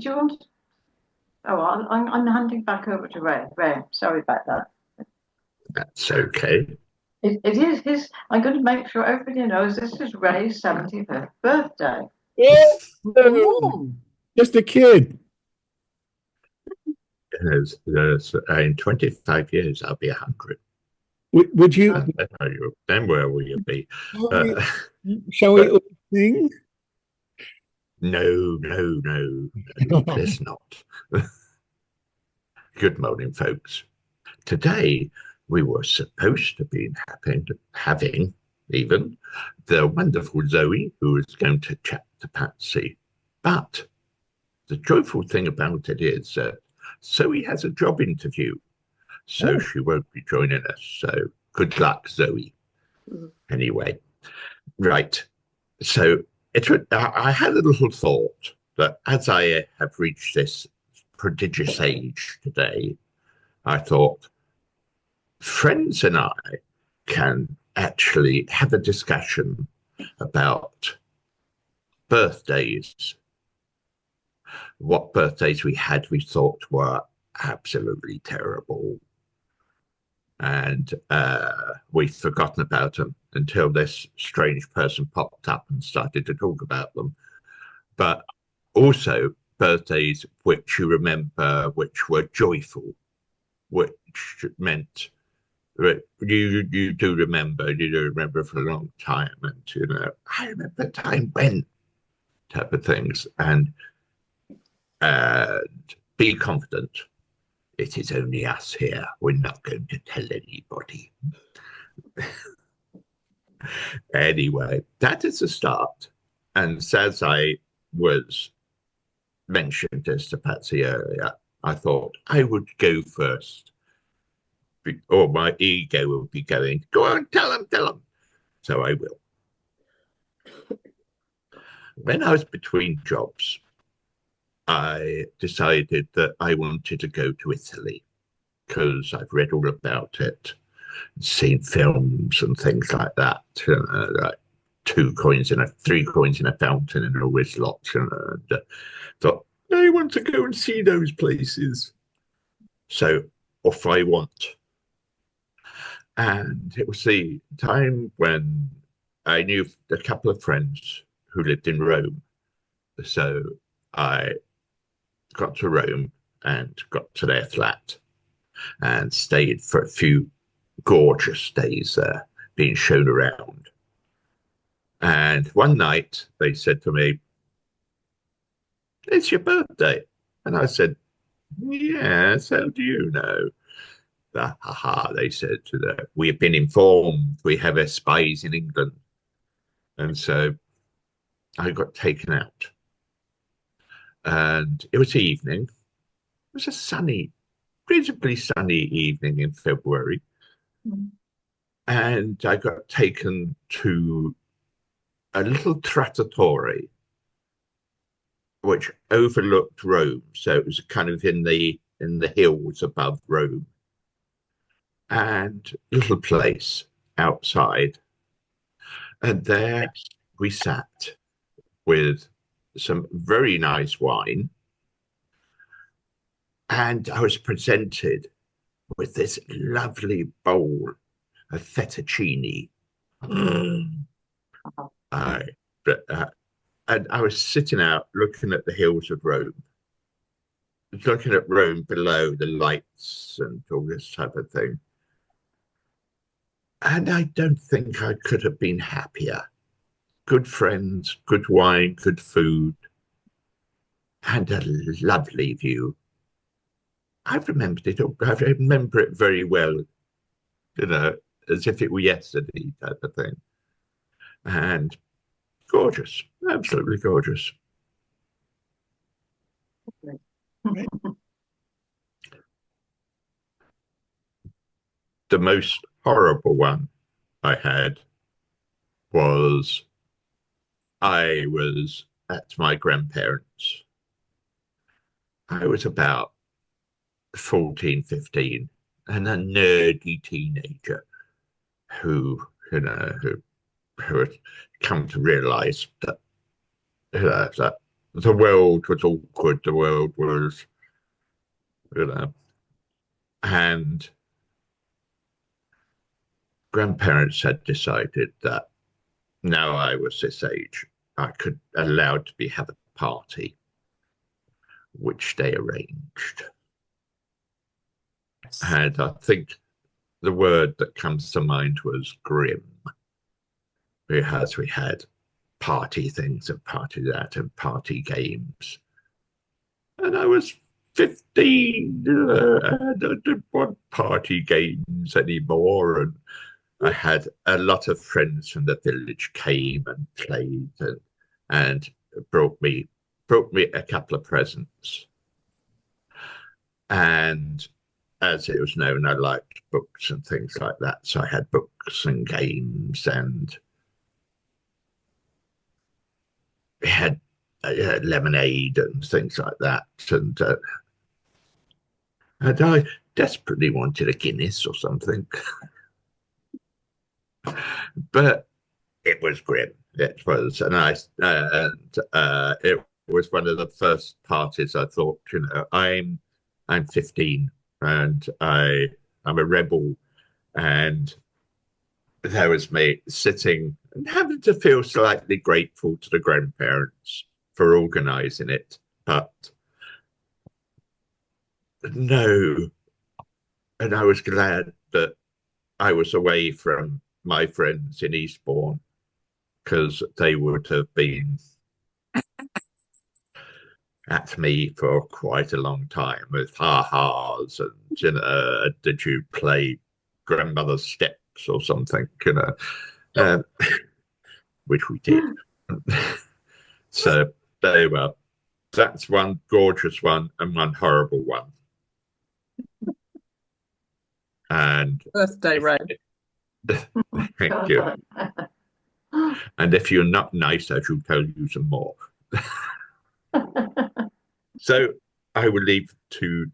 Do you want? Oh, I'm handing back over to Ray. Ray, sorry about that. That's okay. It is his. I'm going to make sure everybody knows this is Ray's 75th birthday. Oh, no, just a kid. In 25 years, I'll be 100. Would you, And then where will you be? shall we, Uh, shall we but all sing? no, no, no, no, there's not. Good morning, folks. Today, we were supposed to be having even the wonderful Zoe, who was going to chat to Patsy. But the joyful thing about it is that Zoe has a job interview, so Oh, she won't be joining us. So good luck, Zoe. Anyway, right. So I had a little thought that as I have reached this prodigious age today, I thought friends and I can actually have a discussion about birthdays, what birthdays we had we thought were absolutely terrible. And we've forgotten about them until this strange person popped up and started to talk about them. But also birthdays which you remember, which were joyful, which meant you do remember for a long time, and I remember time when type of things, and be confident. It is only us here. We're not going to tell anybody. Anyway, that is the start. And as I was mentioned this to Patsy earlier, I thought I would go first, or my ego will be going, go on, tell them, tell them. So I will. When I was between jobs, I decided that I wanted to go to Italy because I've read all about it, seen films and things like that. Like 3 coins in a fountain and always lots. And thought, I want to go and see those places. So off I went. And it was the time when I knew a couple of friends who lived in Rome. So I got to Rome and got to their flat and stayed for a few gorgeous days there, being shown around. And one night they said to me, it's your birthday. And I said, yes, how do you know? Ha ha, they said, we have been informed we have spies in England. And so I got taken out. And it was evening. It was a sunny, reasonably sunny evening in February. And I got taken to a little trattoria which overlooked Rome. So it was kind of in the hills above Rome. And a little place outside. And there we sat with some very nice wine. And I was presented with this lovely bowl of fettuccine. Mm. I, and I was sitting out looking at the hills of Rome, looking at Rome below the lights and all this type of thing. And I don't think I could have been happier. Good friends, good wine, good food, and a lovely view. I've remembered it all. I remember it very well, as if it were yesterday type of thing. And gorgeous, absolutely gorgeous. The most horrible one I had was I was at my grandparents'. I was about 14, 15, and a nerdy teenager who had come to realize that the world was awkward. The world was, you know, and grandparents had decided that now I was this age, I could allowed to have a party, which they arranged. And I think the word that comes to mind was grim, because we had party things and party that and party games. And I was 15. I didn't want party games anymore. And I had a lot of friends from the village came and played and brought me a couple of presents. And as it was known, I liked books and things like that. So I had books and games, and we had lemonade and things like that. And I desperately wanted a Guinness or something. But it was grim. It was, it was one of the first parties I thought, I'm 15 and I'm a rebel, and there was me sitting and having to feel slightly grateful to the grandparents for organising it, but no, and I was glad that I was away from my friends in Eastbourne, because they would have been at me for quite a long time with ha-has and, did you play grandmother's steps or something, um, which we did. So there you are. That's one gorgeous one and one horrible one. And Birthday, Ray. thank you. And if you're not nice, I shall tell you some more. So I will leave to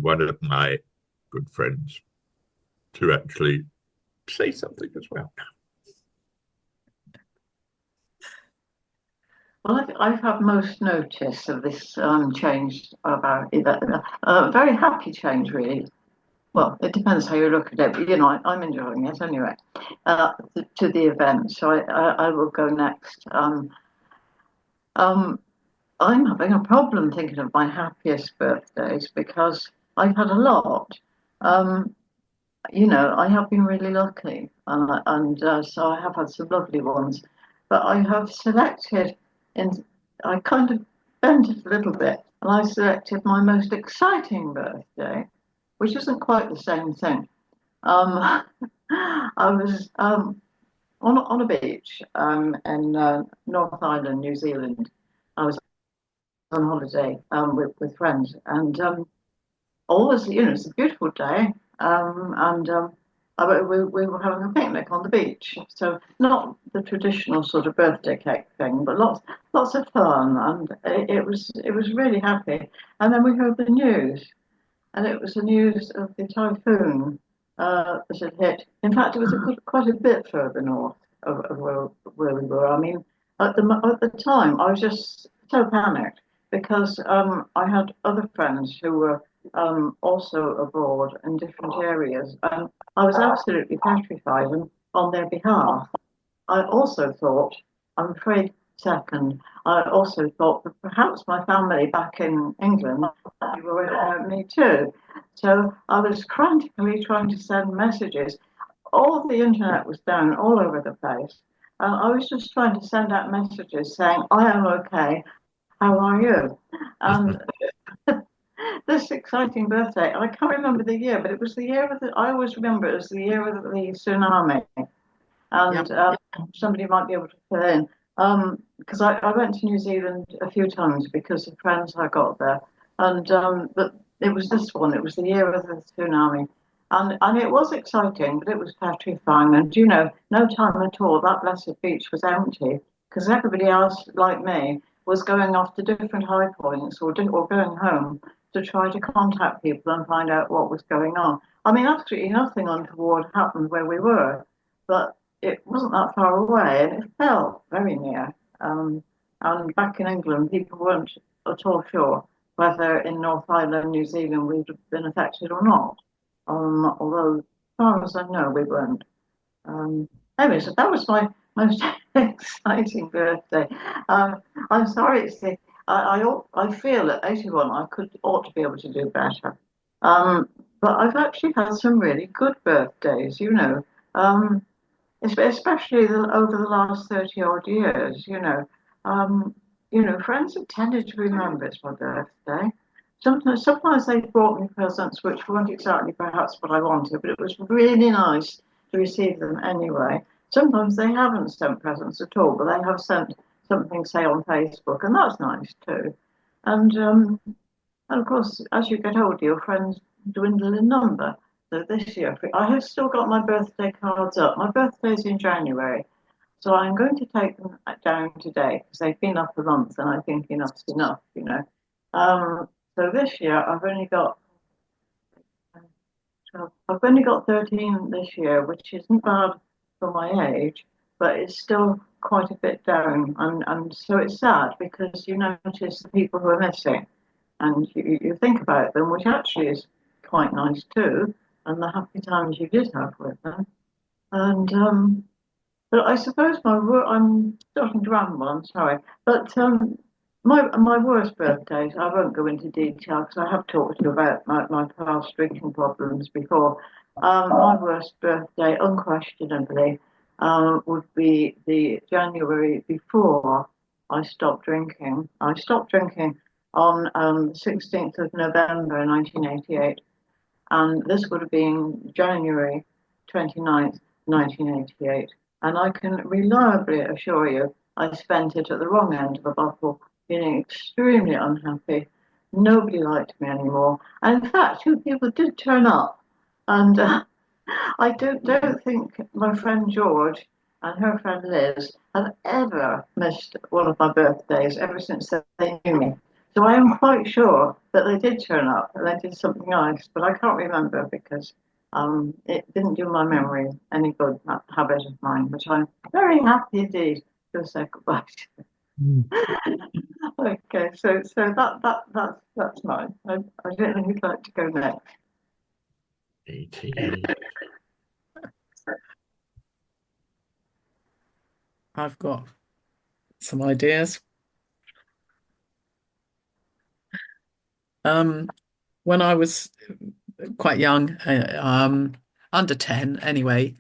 one of my good friends to actually say something as well. Well, I've had most notice of this change about very happy change, really. Well, it depends how you look at it, but I'm enjoying it anyway. To the event, so I will go next. I'm having a problem thinking of my happiest birthdays because I've had a lot. I have been really lucky, and so I have had some lovely ones. But I have selected, I kind of bent it a little bit, and I selected my most exciting birthday, which isn't quite the same thing. I was on a beach in North Island, New Zealand. I was on holiday with friends, and always, it's a beautiful day, and we were having a picnic on the beach. So not the traditional sort of birthday cake thing, but lots of fun, and it was really happy. And then we heard the news, and it was the news of the typhoon that had hit. In fact, it was quite a bit further north of where we were. I mean, at the time, I was just so panicked because I had other friends who were also abroad in different areas, and I was absolutely petrified on their behalf. I also thought, I'm afraid, second, I also thought that perhaps my family back in England were worried about me too. So I was frantically trying to send messages. All of the internet was down all over the place. I was just trying to send out messages saying, I am okay, how are you? And this exciting birthday, I can't remember the year, but it was the year of I always remember it as the year of the tsunami. And somebody might be able to fill in. Because I went to New Zealand a few times because of friends I got there. And but it was this one, it was the year of the tsunami. And it was exciting, but it was petrifying. And, no time at all, that blessed beach was empty because everybody else, like me, was going off to different high points or going home to try to contact people and find out what was going on. I mean, absolutely nothing untoward happened where we were, but it wasn't that far away and it felt very near. And back in England, people weren't at all sure whether in North Island, New Zealand, we'd have been affected or not. Although, as far as I know, we weren't. Um, anyway, so that was my most exciting birthday. I'm sorry, it's the I feel at 81 I could ought to be able to do better. Um, but I've actually had some really good birthdays, um, especially over the last 30 odd years. Um, friends have tended to remember it's my birthday. Sometimes they brought me presents which weren't exactly perhaps what I wanted, but it was really nice to receive them anyway. Sometimes they haven't sent presents at all, but they have sent something, say, on Facebook, and that's nice too. And of course, as you get older, your friends dwindle in number. So this year, I have still got my birthday cards up. My birthday's in January, so I'm going to take them down today because they've been up a month, and I think enough's enough. So this year, I've only got 13 this year, which isn't bad for my age, but it's still quite a bit down. And so it's sad because you notice the people who are missing and you think about them, which actually is quite nice too, and the happy times you did have with them. And but I suppose I'm starting to ramble. I'm sorry, but my worst birthdays. I won't go into detail because I have talked to you about my past drinking problems before. My worst birthday, unquestionably, would be the January before I stopped drinking. I stopped drinking on the 16th of November 1988, and this would have been January 29th, 1988. And I can reliably assure you, I spent it at the wrong end of the bottle, feeling extremely unhappy. Nobody liked me anymore. And in fact, two people did turn up. And I don't think my friend George and her friend Liz have ever missed one of my birthdays ever since they knew me. So I am quite sure that they did turn up and they did something nice, but I can't remember because it didn't do my memory any good, that habit of mine, which I'm very happy indeed to say goodbye to. Mm. Okay, so that's mine. I don't know who'd like to go next. 88. I've got some ideas. Um, when I was quite young, under 10 anyway,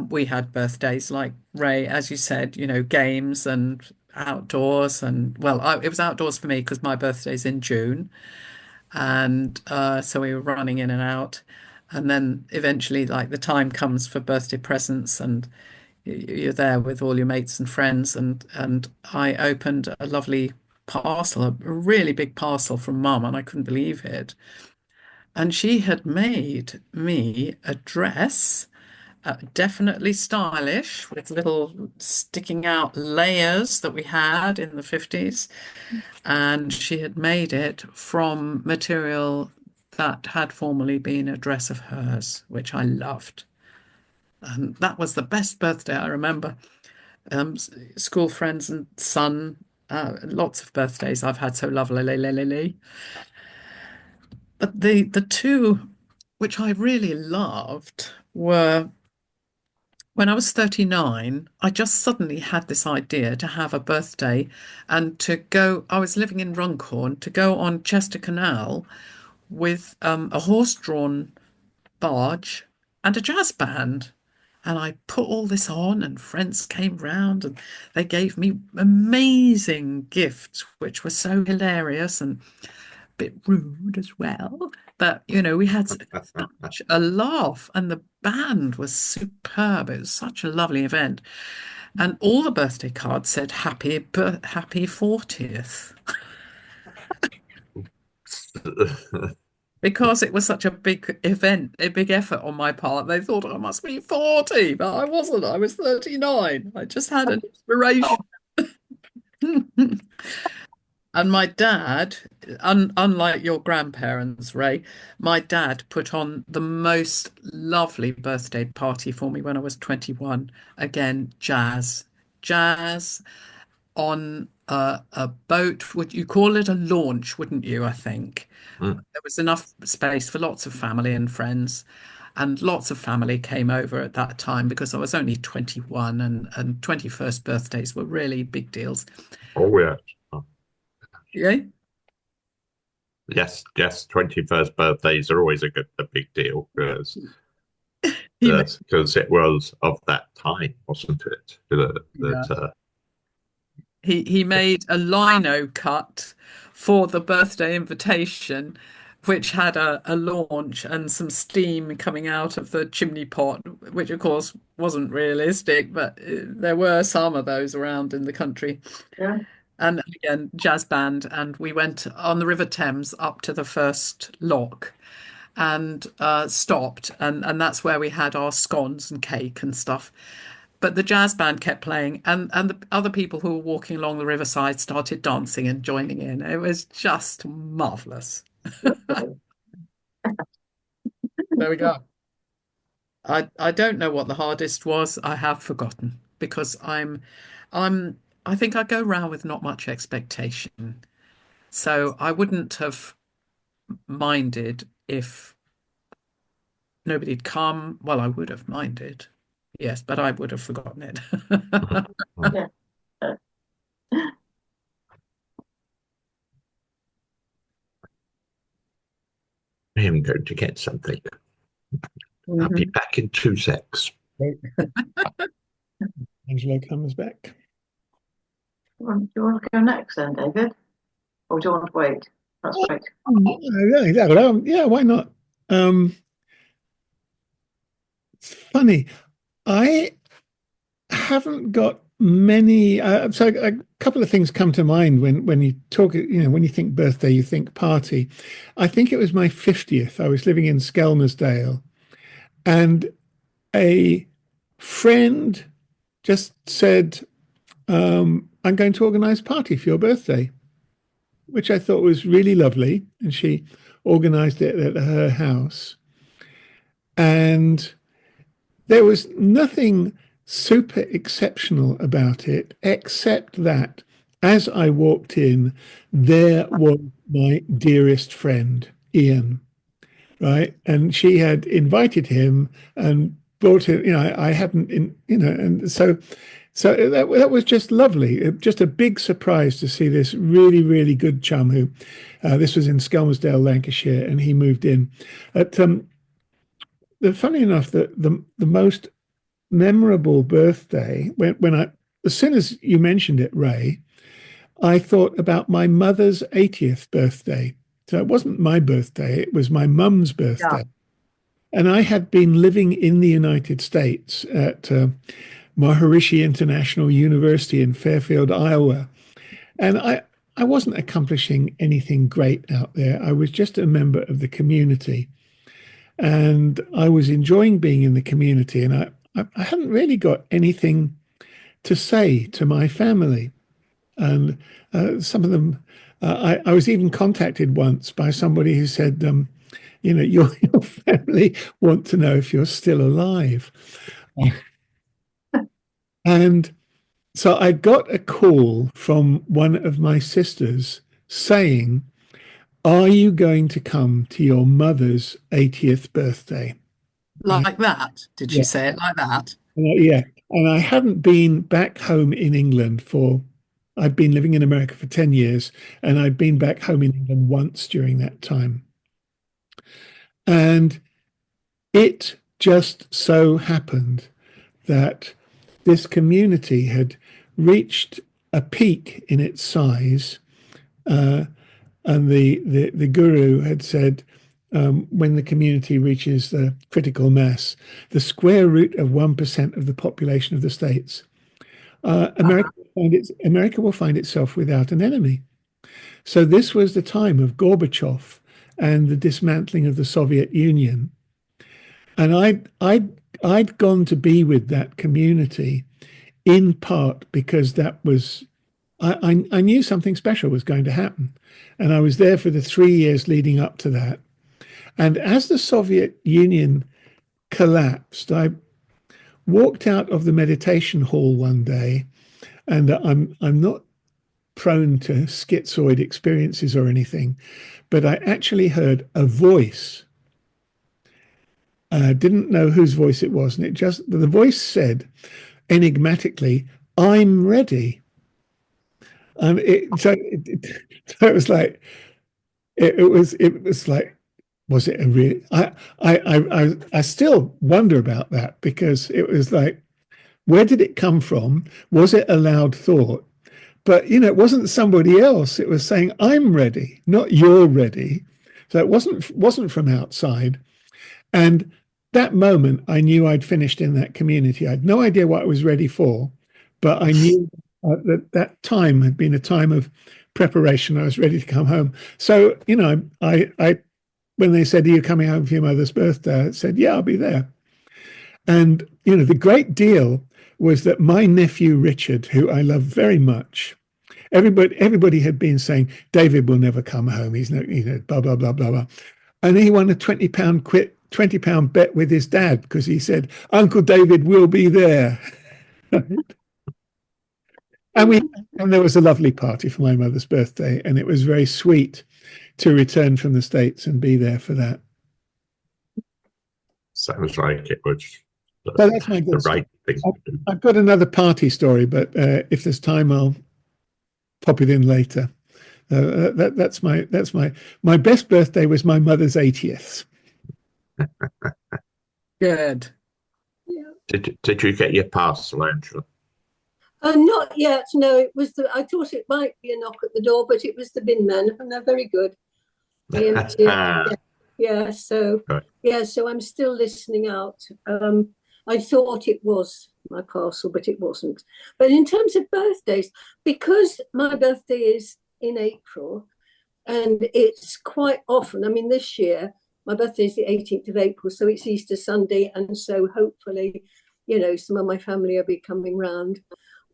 we had birthdays like Ray, as you said, games and outdoors. And well, it was outdoors for me because my birthday's in June. And so we were running in and out. And then eventually, like, the time comes for birthday presents, and you're there with all your mates and friends. And I opened a lovely parcel, a really big parcel from Mum, and I couldn't believe it. And she had made me a dress, definitely stylish, with little sticking out layers that we had in the 50s. And she had made it from material that had formerly been a dress of hers, which I loved. And that was the best birthday I remember. School friends and son, lots of birthdays I've had so lovely. But the two which I really loved were when I was 39, I just suddenly had this idea to have a birthday and to go. I was living in Runcorn, to go on Chester Canal with a horse-drawn barge and a jazz band. And I put all this on, and friends came round and they gave me amazing gifts, which were so hilarious and bit rude as well. But, we had such a laugh, and the band was superb. It was such a lovely event. And all the birthday cards said happy 40th, because it was such a big event, a big effort on my part. They thought I must be 40, but I wasn't. I was 39. I just had an inspiration. And my dad, unlike your grandparents, Ray, my dad put on the most lovely birthday party for me when I was 21. Again, jazz on a boat. Would you call it a launch, wouldn't you? I think Mm. there was enough space for lots of family and friends, and lots of family came over at that time because I was only 21, and 21st birthdays were really big deals. Oh, yes. Oh, Yeah. yes, yes. 21st birthdays are always a big deal because He made, it was of that time, wasn't it? yeah. He made a lino cut for the birthday invitation, which had a launch and some steam coming out of the chimney pot, which of course wasn't realistic, but there were some of those around in the country. Yeah. And again, jazz band, and we went on the River Thames up to the first lock and stopped, and that's where we had our scones and cake and stuff. But the jazz band kept playing, and the other people who were walking along the riverside started dancing and joining in. It was just marvelous. There we go. I don't know what the hardest was. I have forgotten because I think I go round with not much expectation. So I wouldn't have minded if nobody'd come. Well, I would have minded. Yes, but I would have forgotten it. Yeah. I am going to get something. I'll be Mhm. back in 2 secs. Right. Angelo comes back. Do you want to go next then, David? Or do you want to wait? Let's wait. Yeah, why not? It's funny. I haven't got many. So a couple of things come to mind when you talk. When you think birthday, you think party. I think it was my 50th. I was living in Skelmersdale, and a friend just said, "I'm going to organise a party for your birthday," which I thought was really lovely, and she organised it at her house, and there was nothing super exceptional about it, except that as I walked in, there was my dearest friend, Ian, right? And she had invited him and brought him, I hadn't, and so that was just lovely. Just a big surprise to see this really, really good chum who, this was in Skelmersdale, Lancashire, and he moved in. At, funny enough, the most memorable birthday when as soon as you mentioned it, Ray, I thought about my mother's 80th birthday. So it wasn't my birthday, it was my mum's Yeah. birthday. And I had been living in the United States at Maharishi International University in Fairfield, Iowa. And I wasn't accomplishing anything great out there. I was just a member of the community. And I was enjoying being in the community. And I hadn't really got anything to say to my family. And some of them, I was even contacted once by somebody who said, your family want to know if you're still alive. And so I got a call from one of my sisters saying, "Are you going to come to your mother's 80th birthday?" Like that. Did she Yeah. say it like that? Yeah. And I hadn't been back home in England I'd been living in America for 10 years, and I'd been back home in England once during that time. And it just so happened that this community had reached a peak in its size. And the guru had said, when the community reaches the critical mass, the square root of 1% of the population of the states, America will find itself without an enemy. So this was the time of Gorbachev and the dismantling of the Soviet Union. And I'd gone to be with that community in part because that was I knew something special was going to happen. And I was there for the 3 years leading up to that. And as the Soviet Union collapsed, I walked out of the meditation hall one day, and I'm not prone to schizoid experiences or anything, but I actually heard a voice. Didn't know whose voice it was, and the voice said enigmatically, "I'm ready." So it was like it was like, was it a real? I still wonder about that, because it was like, where did it come from? Was it a loud thought? But it wasn't somebody else. It was saying, "I'm ready," not "you're ready." So it wasn't from outside. And that moment, I knew I'd finished in that community. I had no idea what I was ready for, but I knew that time had been a time of preparation. I was ready to come home. So, I when they said, "Are you coming home for your mother's birthday?" I said, "Yeah, I'll be there." And, the great deal was that my nephew Richard, who I love very much, everybody had been saying, "David will never come home. He's no, blah, blah, blah, blah, blah." And he won a £20 bet with his dad, because he said, "Uncle David will be there." And there was a lovely party for my mother's birthday, and it was very sweet to return from the States and be there for that. Sounds like it was So that's my the good right story. thing to do. I've got another party story, but if there's time, I'll pop it in later. That's my best birthday was my mother's 80th. Good. Yeah. Did you get your parcel, Angela? Not yet. No, it was I thought it might be a knock at the door, but it was the bin men, and they're very good. They empty it. Yeah. So Right. yeah. So I'm still listening out. I thought it was my parcel, but it wasn't. But in terms of birthdays, because my birthday is in April, and it's quite often. I mean, this year my birthday is the 18th of April, so it's Easter Sunday, and so hopefully, some of my family will be coming round.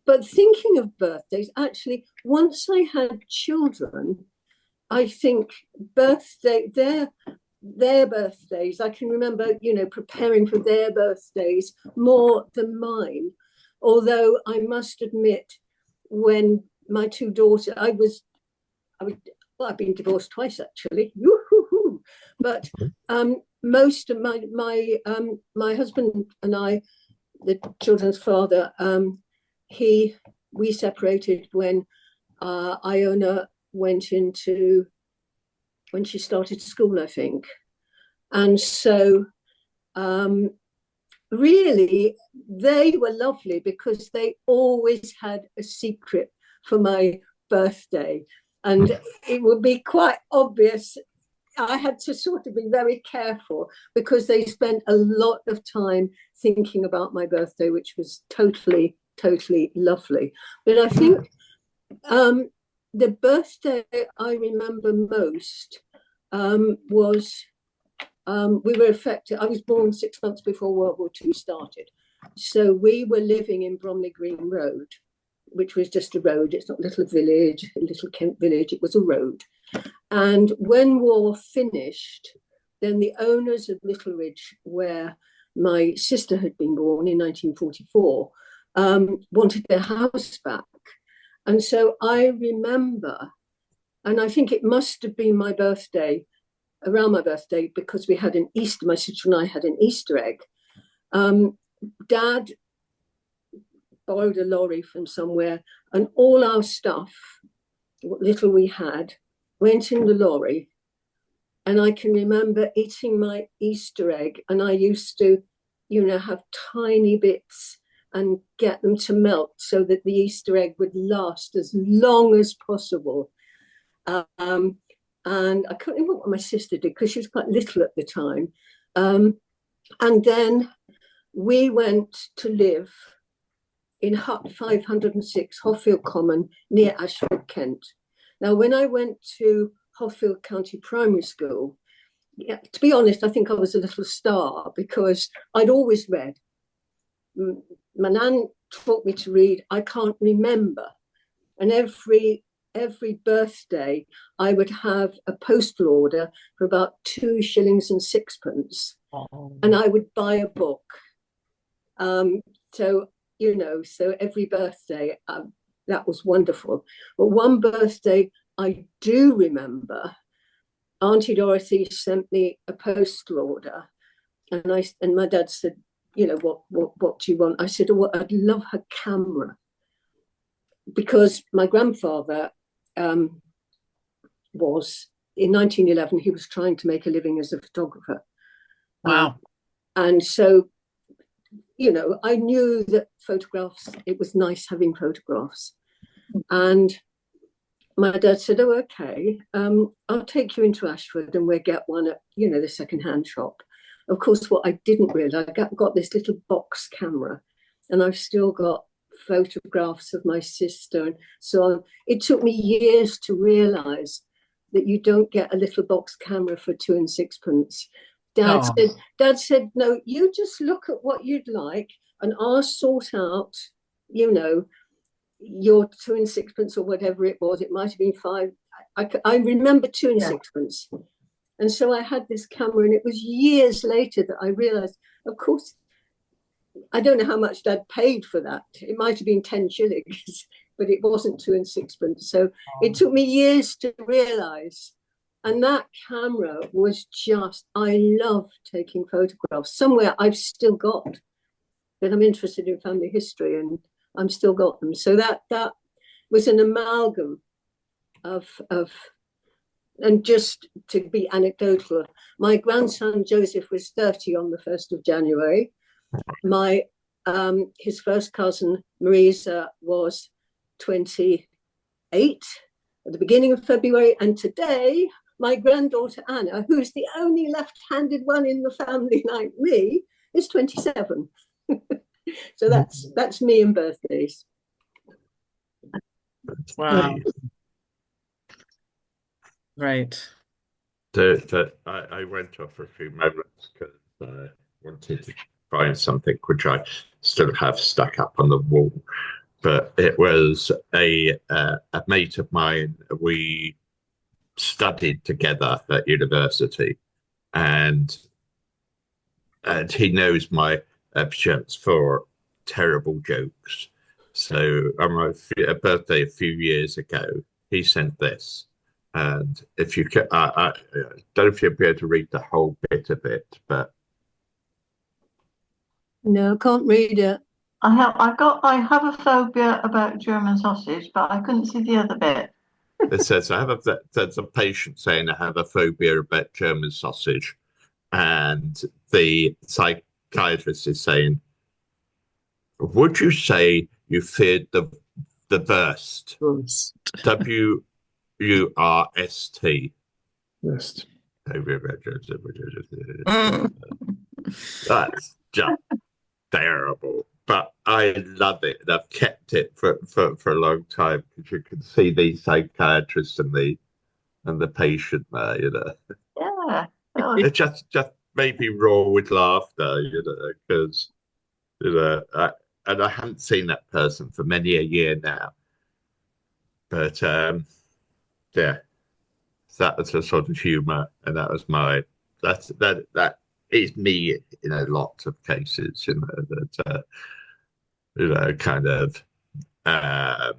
But thinking of birthdays, actually, once I had children, I think their birthdays, I can remember, preparing for their birthdays more than mine. Although I must admit, when my two daughters, I've been divorced twice actually. Yoo-hoo-hoo. But most of my husband and I, the children's father, we separated when Iona when she started school, I think. And so really they were lovely, because they always had a secret for my birthday, and it would be quite obvious. I had to sort of be very careful, because they spent a lot of time thinking about my birthday, which was totally lovely. But I think the birthday I remember most was we were affected. I was born 6 months before World War II started. So we were living in Bromley Green Road, which was just a road. It's not a little Kent village. It was a road. And when war finished, then the owners of Little Ridge, where my sister had been born in 1944, wanted their house back. And so I remember, and I think it must have been my birthday, around my birthday, because we had my sister and I had an Easter egg. Dad borrowed a lorry from somewhere, and all our stuff, what little we had, went in the lorry. And I can remember eating my Easter egg, and I used to, have tiny bits and get them to melt so that the Easter egg would last as long as possible. And I can't remember what my sister did, because she was quite little at the time. And then we went to live in Hut 506, Hoffield Common, near Ashford, Kent. Now, when I went to Hoffield County Primary School, to be honest, I think I was a little star, because I'd always read. My nan taught me to read. I can't remember. And every birthday, I would have a postal order for about 2 shillings and sixpence, and I would buy a book. So every birthday, that was wonderful. But one birthday I do remember, Auntie Dorothy sent me a postal order, and my dad said, you know, what do you want? I said, oh, I'd love her camera, because my grandfather was, in 1911, he was trying to make a living as a photographer. Wow. And so, you know, I knew that photographs, it was nice having photographs. And my dad said, oh, okay, I'll take you into Ashford and we'll get one at, you know, the secondhand shop. Of course, what I didn't realize, I got this little box camera, and I've still got photographs of my sister and so on. It took me years to realize that you don't get a little box camera for 2 and 6p. Dad said, no, you just look at what you'd like and I'll sort out, you know, your 2 and 6p or whatever it was. It might have been 5. I remember 2 and 6p. And so I had this camera, and it was years later that I realized, of course, I don't know how much Dad paid for that. It might have been 10 shillings, but it wasn't 2 and 6p. So it took me years to realize. And that camera was just, I love taking photographs. Somewhere I've still got, but I'm interested in family history, and I'm still got them. So that was an amalgam of and just to be anecdotal, my grandson Joseph was 30 on the 1st of January. My his first cousin Marisa was 28 at the beginning of February, and today my granddaughter Anna, who's the only left-handed one in the family like me, is 27. So that's me and birthdays. Wow. Great. I went off for a few moments because I wanted to find something which I still have stuck up on the wall. But it was a mate of mine. We studied together at university, and he knows my penchant for terrible jokes. So on my birthday a few years ago, he sent this. And if you can, I don't know if you'll be able to read the whole bit of it, but no, can't read it. I have a phobia about German sausage, but I couldn't see the other bit. it says there's a patient saying I have a phobia about German sausage, and the psychiatrist is saying, "Would you say you feared the worst? WURST. Worst. That's just terrible." But I love it, and I've kept it for a long time, because you can see the psychiatrist and the patient there, you know. Yeah. It just made me roar with laughter, you know, because I hadn't seen that person for many a year now. But yeah, that was the sort of humour, and that was that is me in a lot of cases, you know, that kind of that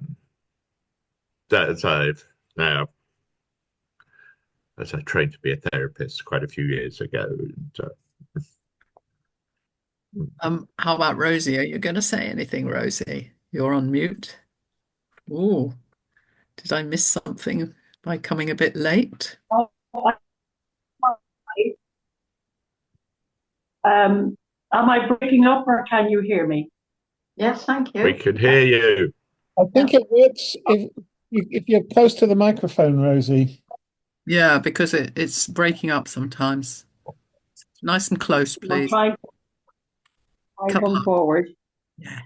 I've now, as I trained to be a therapist quite a few years ago. How about Rosie? Are you going to say anything, Rosie? You're on mute. Oh, did I miss something by coming a bit late? Am I breaking up, or can you hear me? Yes, thank you. We can hear you. I think it works if you're close to the microphone, Rosie. Yeah, because it's breaking up sometimes. Nice and close, please. I come forward. Yeah.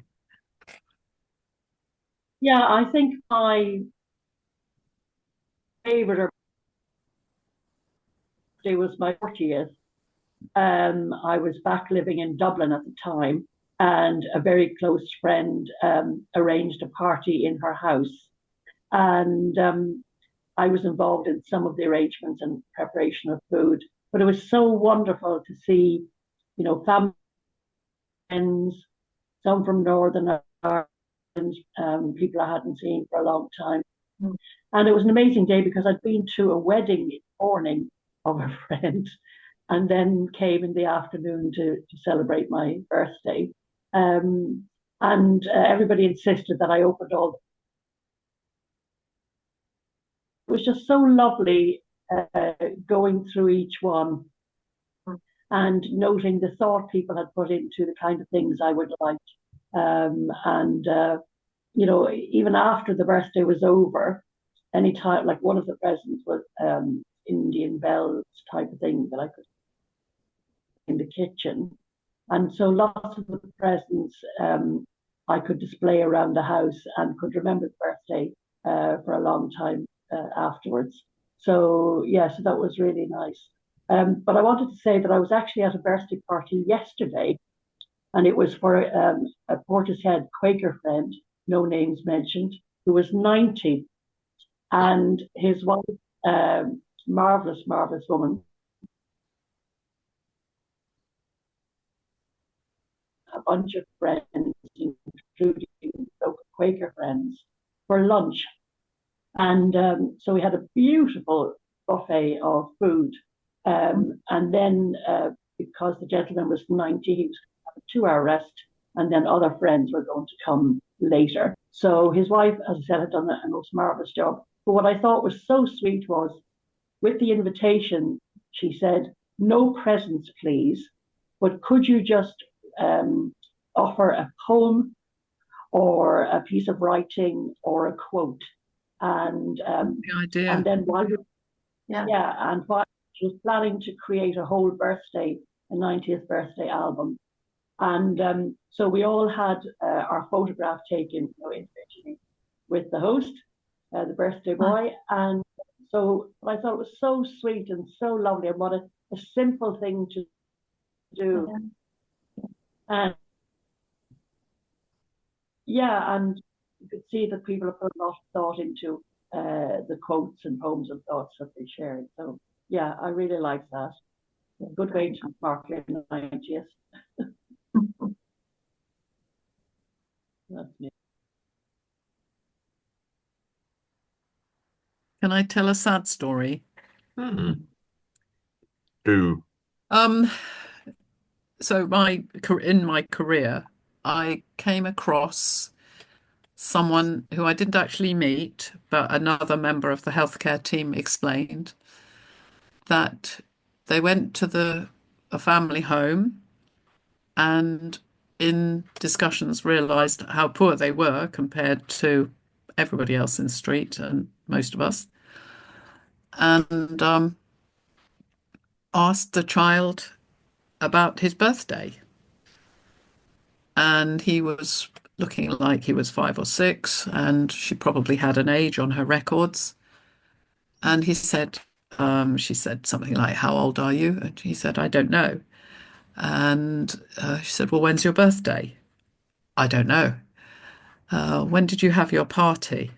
Yeah, I think my favorite day was my 40th. I was back living in Dublin at the time, and a very close friend arranged a party in her house. And I was involved in some of the arrangements and preparation of food. But it was so wonderful to see, you know, family, friends, some from Northern Ireland, people I hadn't seen for a long time. And it was an amazing day because I'd been to a wedding morning of a friend and then came in the afternoon to celebrate my birthday. And everybody insisted that I opened all. It was just so lovely going through each one and noting the thought people had put into the kind of things I would like. Even after the birthday was over, any time, like one of the presents was Indian bells type of thing that I could in the kitchen. And so lots of the presents I could display around the house and could remember the birthday for a long time afterwards. So, so that was really nice. But I wanted to say that I was actually at a birthday party yesterday, and it was for a Portishead Quaker friend, no names mentioned, who was 90. And his wife, marvelous, marvelous woman, a bunch of friends, including local Quaker friends, for lunch. And so we had a beautiful buffet of food. And then because the gentleman was 90, he was going to have a 2-hour rest, and then other friends were going to come later. So his wife, as I said, had done a most marvelous job. But what I thought was so sweet was, with the invitation, she said, "No presents, please, but could you just offer a poem or a piece of writing or a quote?" And The idea. and then while she was planning to create a whole birthday, a 90th birthday album. And so we all had our photograph taken individually with the host, the birthday boy. And so I thought it was so sweet and so lovely, and what a simple thing to do. And and you could see that people have put a lot of thought into the quotes and poems and thoughts that they shared. So I really like that. A good way to mark your 90th. That's me. Can I tell a sad story? Do. So in my career, I came across someone who I didn't actually meet, but another member of the healthcare team explained that they went to a family home and in discussions realized how poor they were compared to everybody else in the street and most of us, and asked the child about his birthday. And he was looking like he was 5 or 6, and she probably had an age on her records. And she said something like, "How old are you?" And he said, "I don't know." And she said, "Well, when's your birthday?" "I don't know." "When did you have your party?"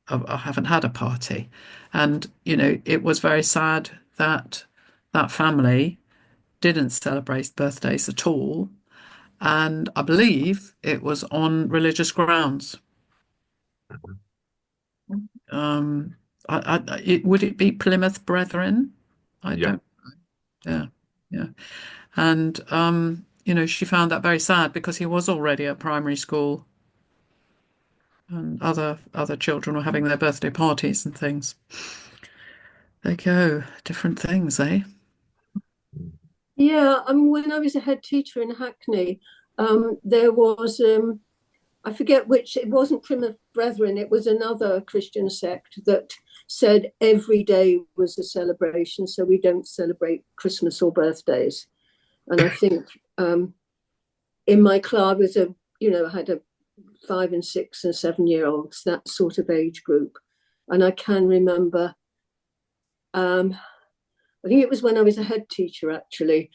"I haven't had a party." And, it was very sad that that family didn't celebrate birthdays at all. And I believe it was on religious grounds. Would it be Plymouth Brethren? I don't know. Yeah. And, she found that very sad because he was already at primary school and other children were having their birthday parties and things. There you go. Different things, eh? Yeah, when I was a head teacher in Hackney, there was, I forget which, it wasn't Plymouth Brethren, it was another Christian sect that said every day was a celebration, so we don't celebrate Christmas or birthdays. And I think in my class was I had a 5 and 6 and 7-year-olds, that sort of age group. And I can remember, I think it was when I was a head teacher, actually,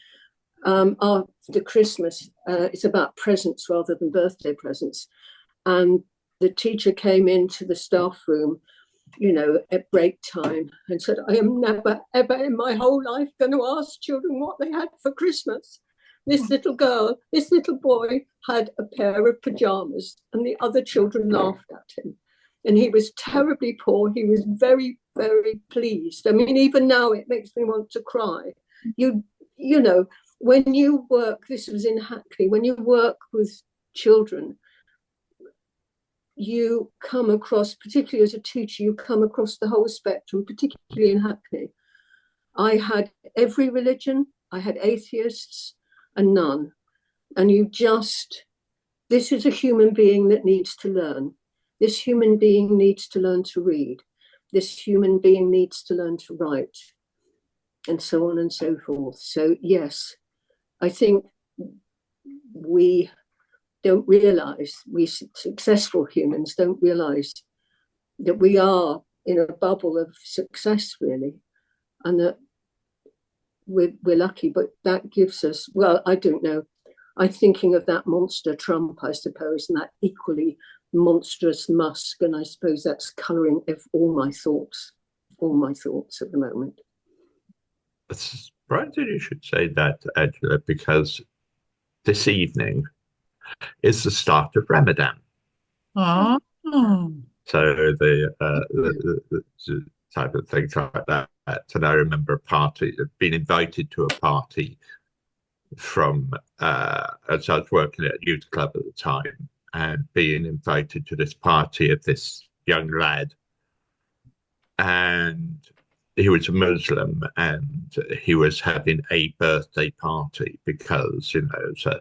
after Christmas, it's about presents rather than birthday presents. And the teacher came into the staff room, at break time and said, "I am never, ever in my whole life going to ask children what they had for Christmas." this little girl, this little boy had a pair of pajamas, and the other children laughed at him. And he was terribly poor. He was very, very pleased. I mean, even now it makes me want to cry. You know, when you work, this was in Hackney, when you work with children, you come across, particularly as a teacher, you come across the whole spectrum, particularly in Hackney. I had every religion, I had atheists and none. And this is a human being that needs to learn. This human being needs to learn to read. This human being needs to learn to write, and so on and so forth. So yes, I think we don't realize, we successful humans don't realize that we are in a bubble of success, really, and that we're lucky. But that gives us, well, I don't know, I'm thinking of that monster Trump, I suppose, and that equally monstrous Musk, and I suppose that's colouring all my thoughts at the moment. It's right that you should say that, Angela, because this evening is the start of Ramadan. Oh. So the type of things like that. And I remember being invited to a party from, as I was working at a youth club at the time, and being invited to this party of this young lad. And he was a Muslim, and he was having a birthday party because, so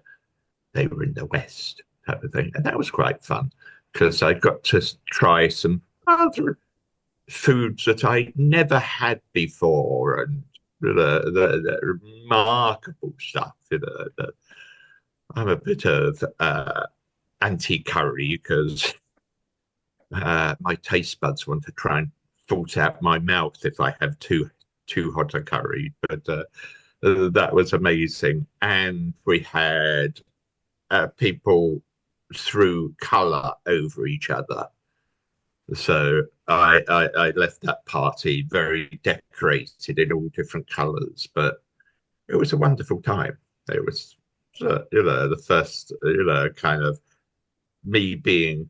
they were in the West type of thing. And that was quite fun because I got to try some other foods that I never had before, and the remarkable stuff. I'm a bit of anti-curry because my taste buds want to try and sort out my mouth if I have too hot a curry. But that was amazing, and we had people threw colour over each other. So I left that party very decorated in all different colours, but it was a wonderful time. It was, the first, kind of me being,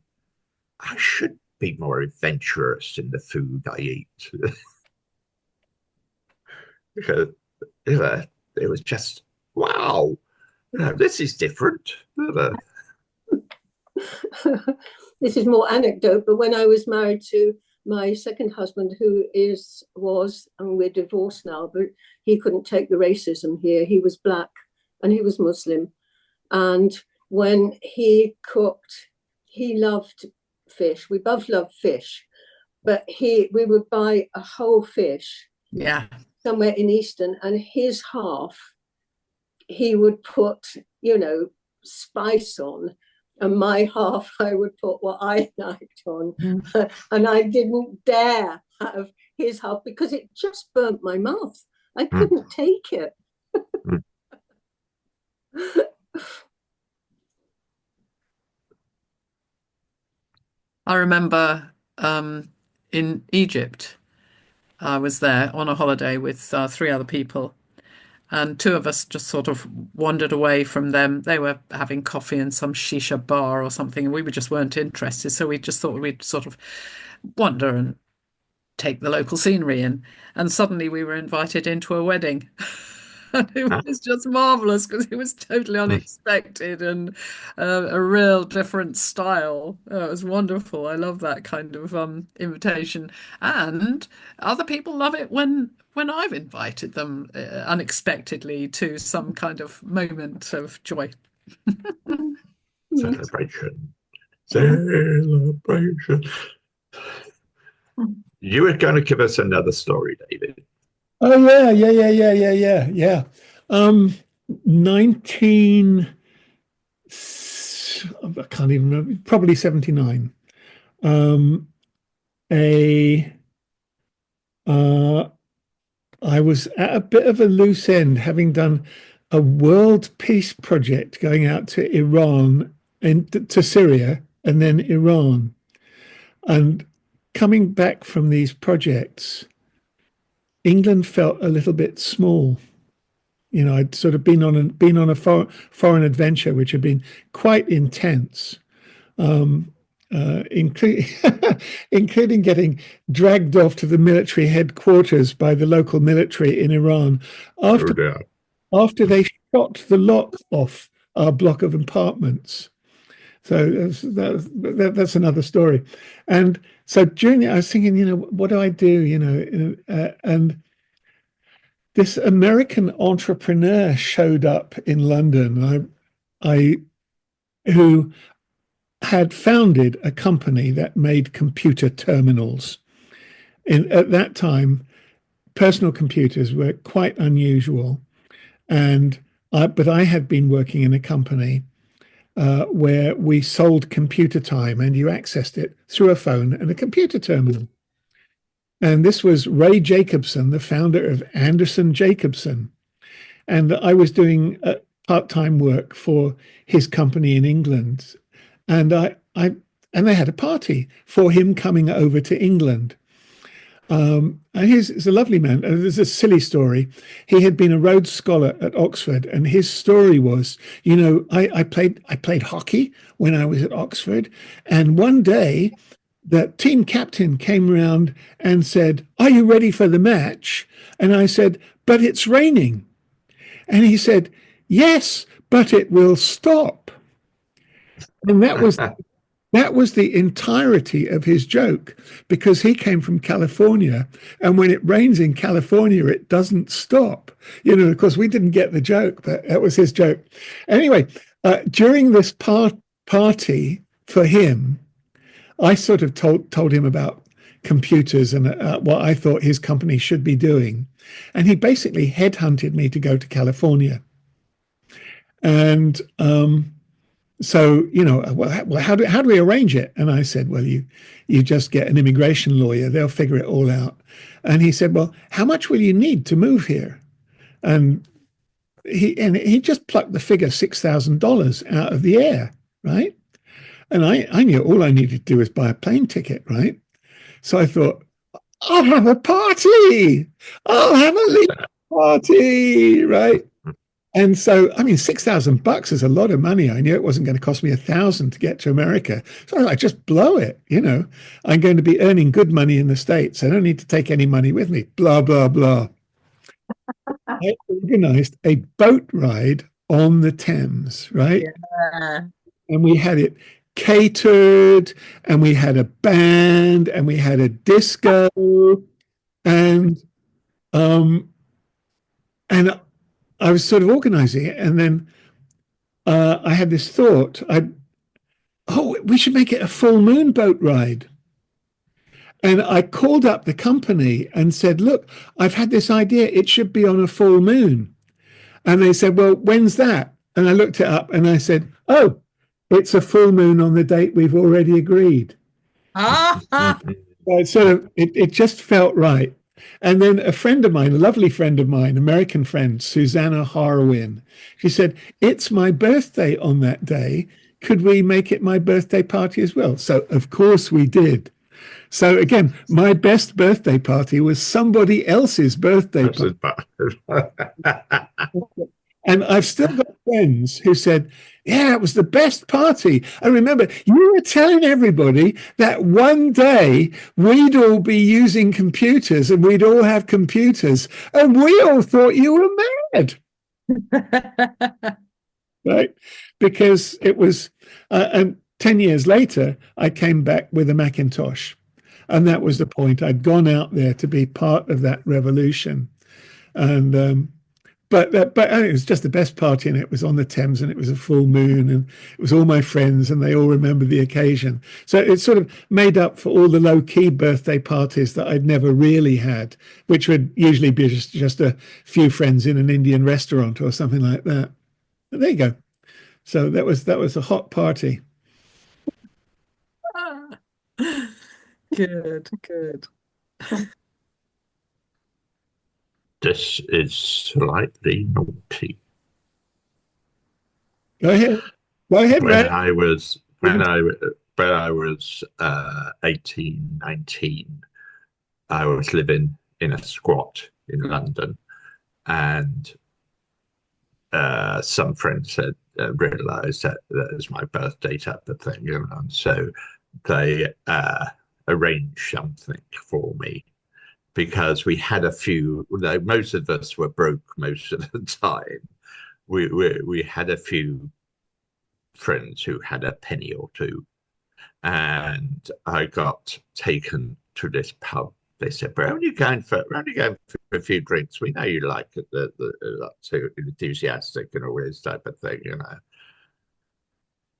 I should be more adventurous in the food I eat. Because, it was just, wow, this is different. This is more anecdote, but when I was married to my second husband, who was, and we're divorced now, but he couldn't take the racism here. He was black and he was Muslim. And when he cooked, he loved fish. We both loved fish, but we would buy a whole fish. Yeah. Somewhere in Eastern, and his half, he would put, spice on. And my half, I would put what I liked on. And I didn't dare have his half because it just burnt my mouth. I couldn't take it. I remember in Egypt, I was there on a holiday with 3 other people. And 2 of us just sort of wandered away from them. They were having coffee in some shisha bar or something, and we just weren't interested. So we just thought we'd sort of wander and take the local scenery in. And suddenly we were invited into a wedding. And it was just marvelous because it was totally unexpected and a real different style. It was wonderful. I love that kind of invitation. And other people love it when I've invited them unexpectedly to some kind of moment of joy. Celebration. You were going to give us another story, David. Oh yeah. 19, I can't even remember, probably 79. I was at a bit of a loose end, having done a world peace project going out to Iran and to Syria and then Iran. And coming back from these projects, England felt a little bit small. I'd sort of been on a foreign adventure, which had been quite intense, including including getting dragged off to the military headquarters by the local military in Iran after after they shot the lock off our block of apartments. So that's another story. And so during it, I was thinking, what do I do? And this American entrepreneur showed up in London. I who had founded a company that made computer terminals. At that time, personal computers were quite unusual, but I had been working in a company where we sold computer time, and you accessed it through a phone and a computer terminal. And this was Ray Jacobson, the founder of Anderson Jacobson. And I was doing part-time work for his company in England. And they had a party for him coming over to England. And he's a lovely man. There's a silly story. He had been a Rhodes Scholar at Oxford, and his story was, I played hockey when I was at Oxford, and one day the team captain came round and said, "Are you ready for the match?" And I said, "But it's raining." And he said, "Yes, but it will stop." And that was the entirety of his joke, because he came from California, and when it rains in California, it doesn't stop. Of course, we didn't get the joke, but that was his joke. Anyway, during this party for him, I sort of told him about computers and what I thought his company should be doing. And he basically headhunted me to go to California. And so, well, how do we arrange it? And I said, well, you just get an immigration lawyer. They'll figure it all out. And he said, well, how much will you need to move here? And he just plucked the figure $6,000 out of the air, right? And I knew all I needed to do was buy a plane ticket, right? So I thought, I'll have a party. I'll have a leave party, right? And so, I mean, $6,000 is a lot of money. I knew it wasn't going to cost me $1,000 to get to America. So I just blow it. I'm going to be earning good money in the States. I don't need to take any money with me. Blah, blah, blah. I organized a boat ride on the Thames, right? Yeah. And we had it catered, and we had a band, and we had a disco, and I was sort of organizing it, and then I had this thought: we should make it a full moon boat ride. And I called up the company and said, "Look, I've had this idea. It should be on a full moon." And they said, "Well, when's that?" And I looked it up, and I said, "Oh, it's a full moon on the date we've already agreed." It just felt right. And then a friend of mine, a lovely friend of mine, American friend, Susanna Harwin, she said, "It's my birthday on that day. Could we make it my birthday party as well?" So, of course, we did. So, again, my best birthday party was somebody else's birthday party. And I've still got friends who said, "Yeah, it was the best party. I remember you were telling everybody that one day we'd all be using computers and we'd all have computers, and we all thought you were mad." Right? Because it was, and 10 years later, I came back with a Macintosh. And that was the point. I'd gone out there to be part of that revolution. And but it was just the best party, and it was on the Thames, and it was a full moon, and it was all my friends, and they all remembered the occasion. So it sort of made up for all the low-key birthday parties that I'd never really had, which would usually be just a few friends in an Indian restaurant or something like that. But there you go. So that was a hot party. Good. This is slightly naughty. Go ahead, When Ray. I was 18, 19, I was living in a squat in London, and some friends had realised that it was my birthday type of thing, and so they arranged something for me because we had a few. Most of us were broke most of the time. We had a few friends who had a penny or two, and I got taken to this pub. They said, we're only going for a few drinks. We know you like it, too enthusiastic and all this type of thing, you know.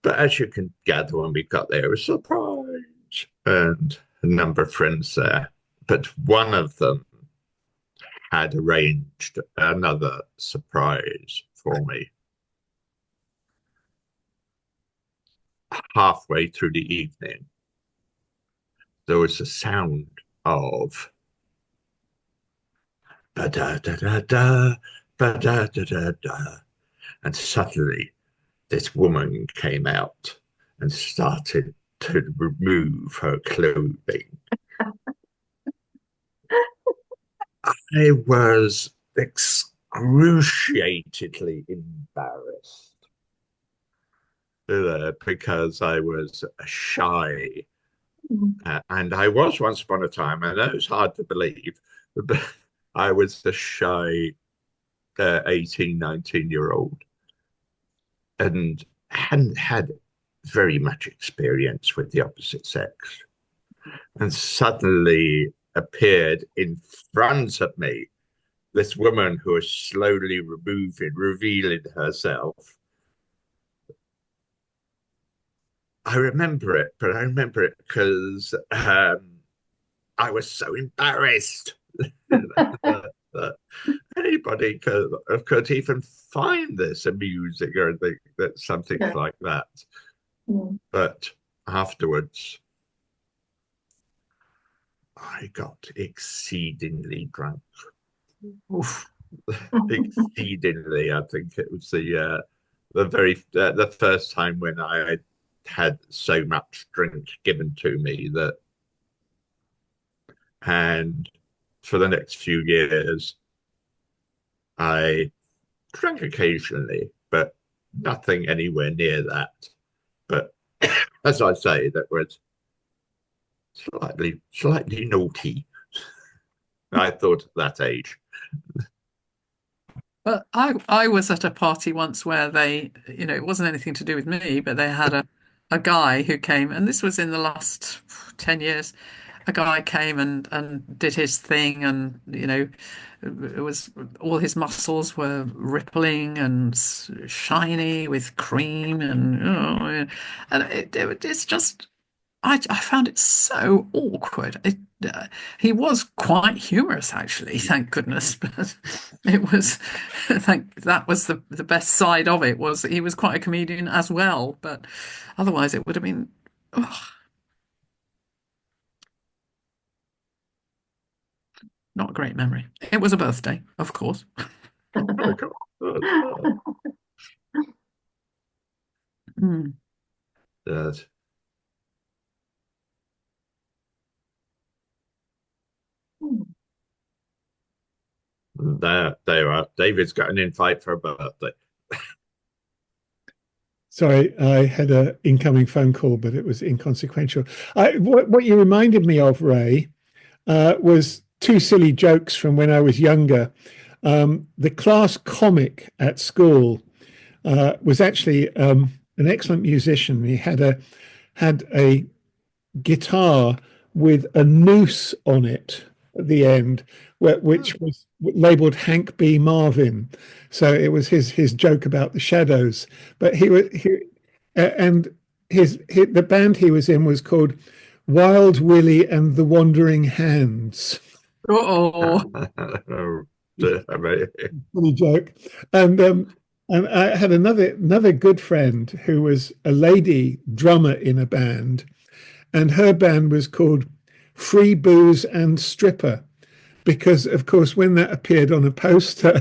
But as you can gather, when we got there, it was a surprise, and a number of friends there. But one of them had arranged another surprise for me. Halfway through the evening, there was a sound of ba da da da da ba da da da da, and suddenly this woman came out and started to remove her clothing. I was excruciatingly embarrassed because I was shy. And I was once upon a time, I know it's hard to believe, but I was a shy 18, 19-year-old and hadn't had very much experience with the opposite sex. And suddenly appeared in front of me this woman who was slowly revealing herself. I remember it, but I remember it because I was so embarrassed that anybody could even find this amusing or think that something like that. But afterwards, I got exceedingly drunk. Oof. Exceedingly, I think it was the first time when I had so much drink given to me and for the next few years, I drank occasionally, but nothing anywhere near that. But as I say, that was slightly naughty, I thought at that age. Well, I was at a party once where they, it wasn't anything to do with me, but they had a guy who came, and this was in the last 10 years. A guy came and did his thing, and it was all his muscles were rippling and shiny with cream, and it's just I found it so awkward. He was quite humorous, actually, thank goodness. But it was, that was the best side of it, was that he was quite a comedian as well. But otherwise, it would have been, not a great memory. It was a birthday, of course. Yes. There are. David's got an invite for a birthday. Sorry, I had an incoming phone call, but it was inconsequential. What you reminded me of, Ray, was two silly jokes from when I was younger. The class comic at school was actually an excellent musician. He had a guitar with a noose on it at the end, which was labeled Hank B. Marvin. So it was his joke about the shadows. But and the band he was in was called Wild Willie and the Wandering Hands. Oh, Funny joke. And I had another good friend who was a lady drummer in a band, and her band was called Free Booze and Stripper, because of course when that appeared on a poster,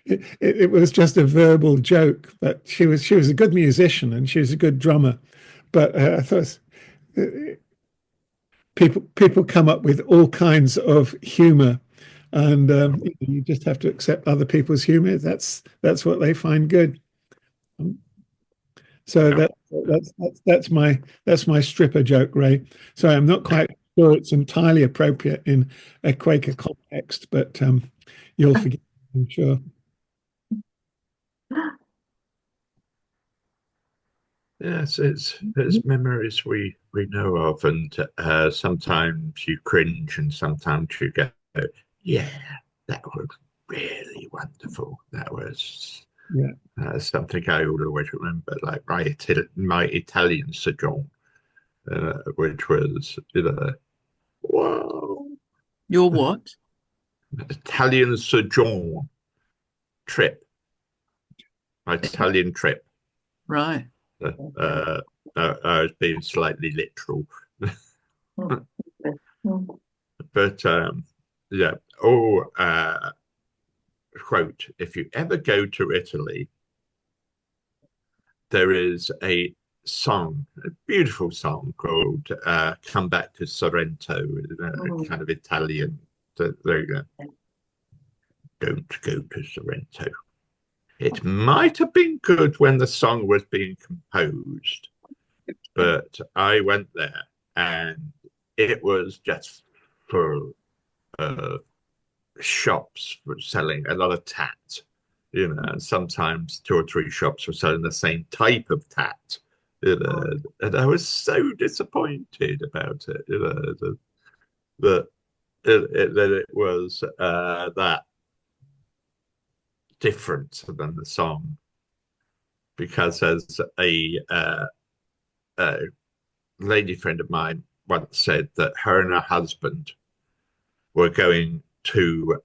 it was just a verbal joke. But she was a good musician and she was a good drummer. But I thought people come up with all kinds of humor and you just have to accept other people's humor. That's what they find good. So that's my stripper joke, Ray. So I'm not quite sure it's entirely appropriate in a Quaker context, but you'll forgive me, I'm sure. Yes, it's memories we know of, and sometimes you cringe, and sometimes you go, "Yeah, that was really wonderful. That was Yeah. something I will always remember." Like my Italian sojourn, which was wow, Your what? Italian sojourn trip, my Italian trip. Right. Uh, I was being slightly literal. But yeah, oh, quote, if you ever go to Italy, there is a song, a beautiful song called Come Back to Sorrento, kind of Italian. So there you go. Don't go to Sorrento. It might have been good when the song was being composed, but I went there and it was just full of shops were selling a lot of tat. Sometimes two or three shops were selling the same type of tat. And I was so disappointed about it. That it was that different than the song. Because as a lady friend of mine once said that her and her husband were going to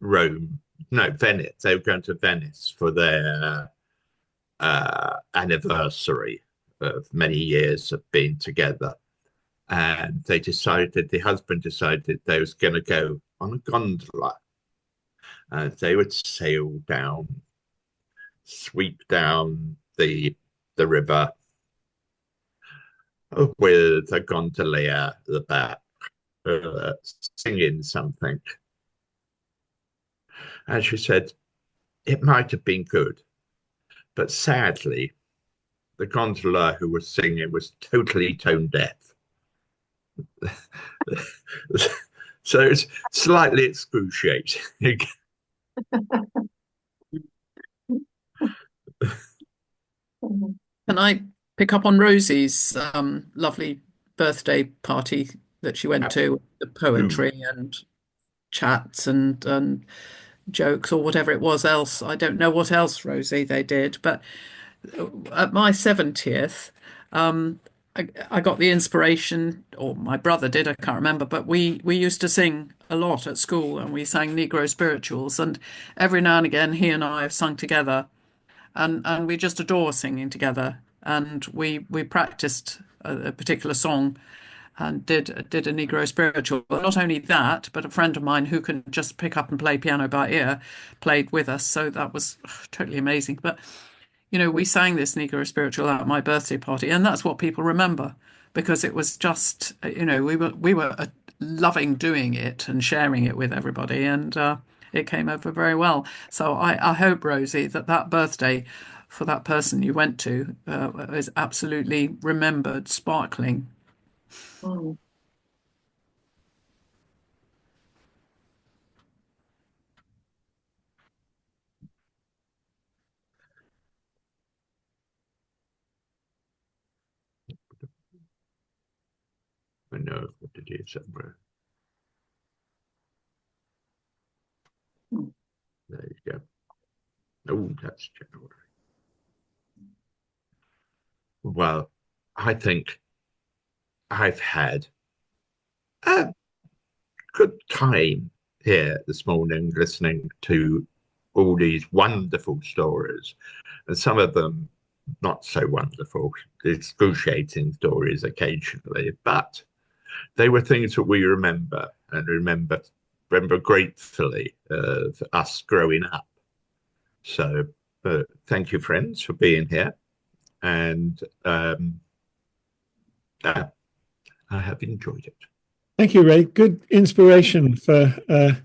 Rome, no, Venice. They were going to Venice for their anniversary of many years of being together. And the husband decided they was going to go on a gondola. They would sail down, sweep down the river with a gondolier at the back, singing something. And she said, it might have been good, but sadly, the gondola who was singing was totally tone deaf. So it's slightly excruciating. Can I pick up on Rosie's lovely birthday party that she went to, the poetry and chats and jokes or whatever it was else. I don't know what else, Rosie, they did, but at my 70th, I got the inspiration, or my brother did, I can't remember, but we used to sing a lot at school and we sang Negro spirituals, and every now and again he and I have sung together, and we just adore singing together. And we practiced a particular song and did a Negro spiritual. But not only that, but a friend of mine who can just pick up and play piano by ear played with us. So that was totally amazing. But we sang this Negro spiritual at my birthday party, and that's what people remember because it was just, we were loving doing it and sharing it with everybody, and it came over very well. So I hope, Rosie, that birthday for that person you went to is absolutely remembered, sparkling. Mm. I know what it is somewhere. There you go. Oh, that's January. Well, I think I've had a good time here this morning listening to all these wonderful stories, and some of them not so wonderful, excruciating stories occasionally, but they were things that we remember and remember gratefully of us growing up. So thank you, friends, for being here. And I have enjoyed it. Thank you, Ray. Good inspiration for a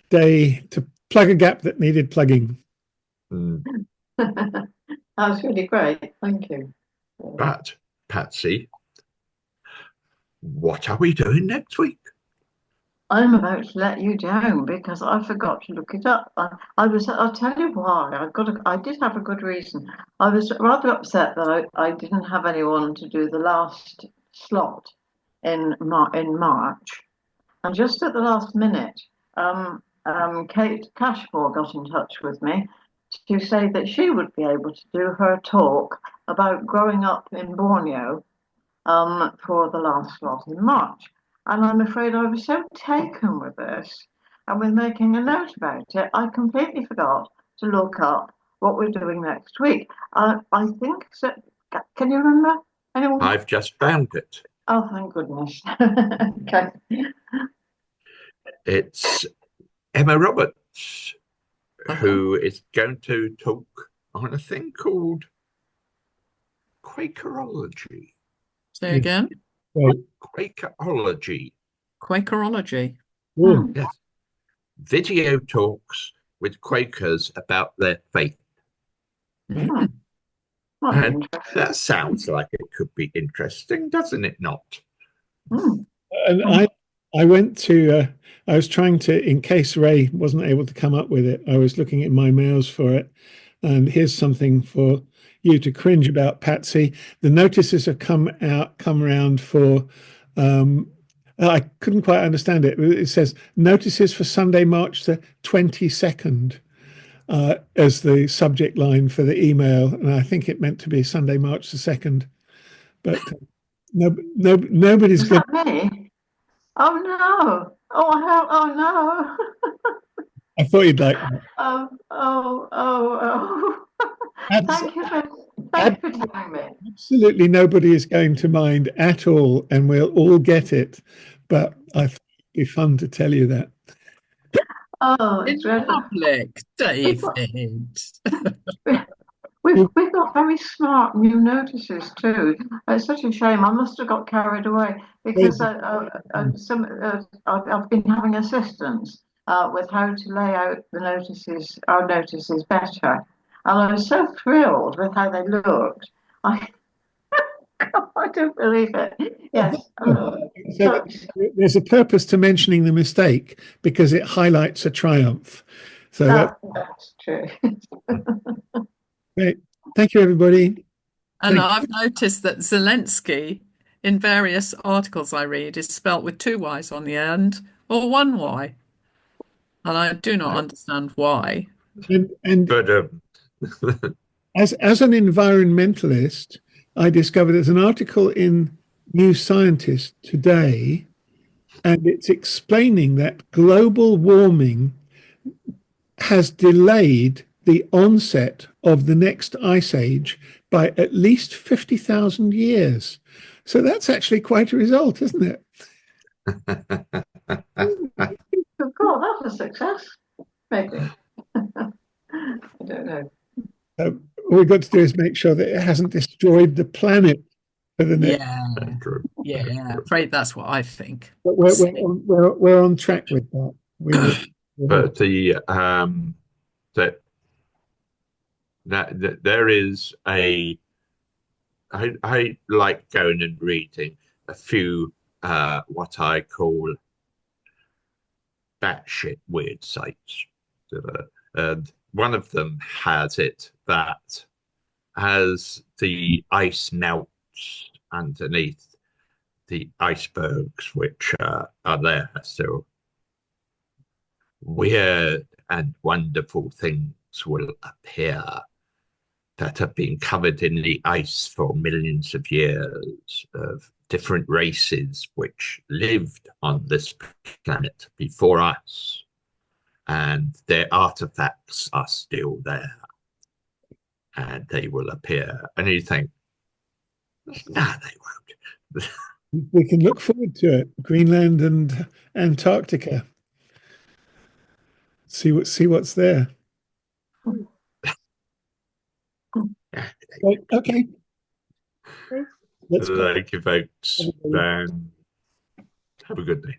day to plug a gap that needed plugging. Mm. That was really great. Thank you. But, Patsy, what are we doing next week? I'm about to let you down because I forgot to look it up. I'll tell you why. I did have a good reason. I was rather upset that I didn't have anyone to do the last slot in March. And just at the last minute, Kate Cashmore got in touch with me to say that she would be able to do her talk about growing up in Borneo for the last slot in March. And I'm afraid I was so taken with this and with making a note about it, I completely forgot to look up what we're doing next week. I think so. Can you remember? Anyone? I've just found it. Oh, thank goodness. Okay. It's Emma Roberts, who is going to talk on a thing called Quakerology. Say again. Quakerology. Quakerology. Oh, Yes. Video talks with Quakers about their faith. Hmm. Might be And interesting. that sounds like it could be interesting, doesn't it not? Hmm. and I went to I was trying to, in case Ray wasn't able to come up with it, I was looking in my mails for it. And here's something for you to cringe about, Patsy. The notices have come around for I couldn't quite understand it. It says notices for Sunday, March the 22nd. As the subject line for the email, and I think it meant to be Sunday, March the 2nd. But nobody's Is going. that me? Oh no! Oh I thought you'd like that. oh. Abs- Thank you for telling me. Absolutely nobody is going to mind at all, and we'll all get it. But I thought it'd be fun to tell you that. Oh, In it's dreadful. public, We've got, David. we've got very smart new notices too. It's such a shame. I must have got carried away because I've been having assistance with how to lay out our notices better, and I was so thrilled with how they looked. I I don't believe it. Yes. So So, there's a purpose to mentioning the mistake because it highlights a triumph. So that's true. great. Thank you, everybody. And I've noticed that Zelensky, in various articles I read, is spelt with two Y's on the end or one Y. And I do not understand why. And But as an environmentalist, I discovered there's an article in New Scientist today, and it's explaining that global warming has delayed the onset of the next ice age by at least 50,000 years. So that's actually quite a result, isn't it? God, that's a success. Maybe. I don't know. All we've got to do is make sure that it hasn't destroyed the planet for the next. Yeah, true. yeah. Afraid that's what I think. But we're on track with that. We will. But that there is I like going and reading a few what I call batshit weird sites. And one of them has it that as the ice melts underneath the icebergs, which are there still, weird and wonderful things will appear that have been covered in the ice for millions of years of different races which lived on this planet before us. And their artifacts are still there. And they will appear. And you think, no, they won't. We can look forward to it. Greenland and Antarctica. See what's there. Right, okay. Let's go. Thank you, folks. And have a good day.